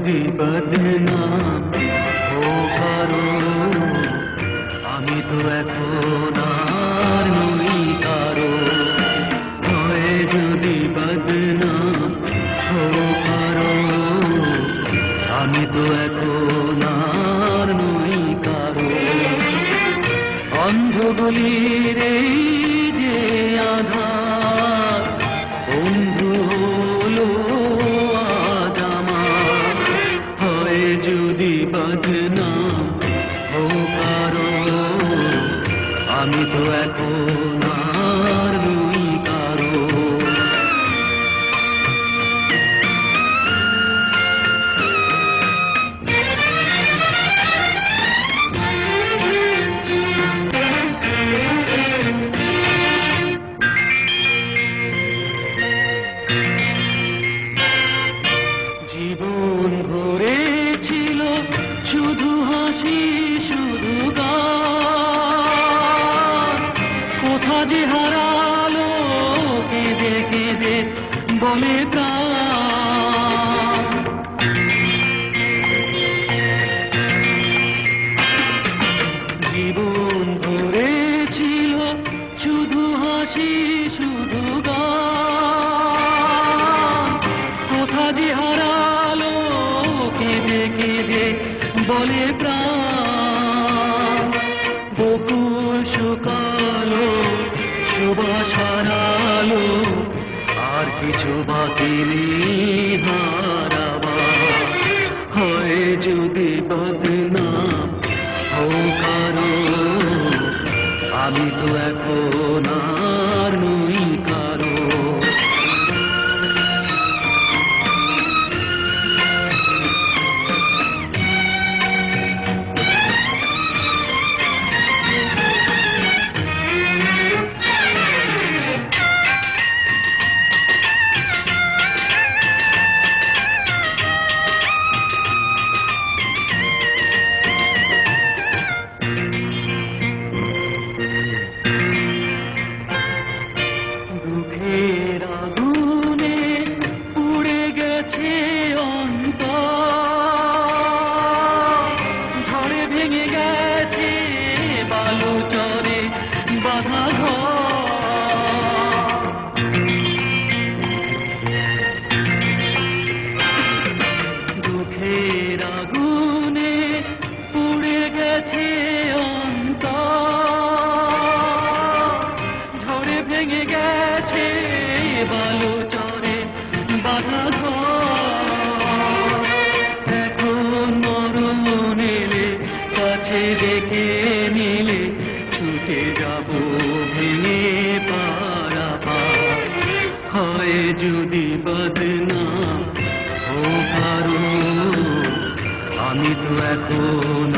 যদি বদনাম হো কারো, আমি তো এখন আর নই কারো। হয় যদি বদনাম হো কারো, আমি তো এখন আর নই কারো। অন্ধ গলির এই যে আধার, বন্ধু হলো আজ আমার। হয় যদি বদনাম হো কারো, আমি তো এখন আর নই কারো। জীবন ভরে ছিল শুধু হাসি শুধু গান, কোথা যে হারালো কেঁদে কেঁদে বলে প্রাণ। জীবন ভরে ছিল শুধু হাসি শুধু গান, কোথা যে হারালো কেঁদে কেঁদে বলে প্রাণ। বকুল শুকালো সুবাস হারালো, আর কিছু বাকি নেই হারাবার। হয় যদি বদনাম হো কারো, আমি তো এখন আর নই কারো। দুঃখের আগুনে পুড়ে গেছে অন্তর, ঝড়ে ভেঙে গেছে বালু চরে বাঁধা ঘর। দুঃখের আগুনে পুড়ে গেছে অন্তর, ঝড়ে ভেঙে গেছে বালু চরে বাঁধা ঘর। এখন মরণ এলে কাছে ডেকে নিলে ছুটে যাব ভেঙে পারাপার। হয় যদি বদনাম হো কারো, আমি তো এখন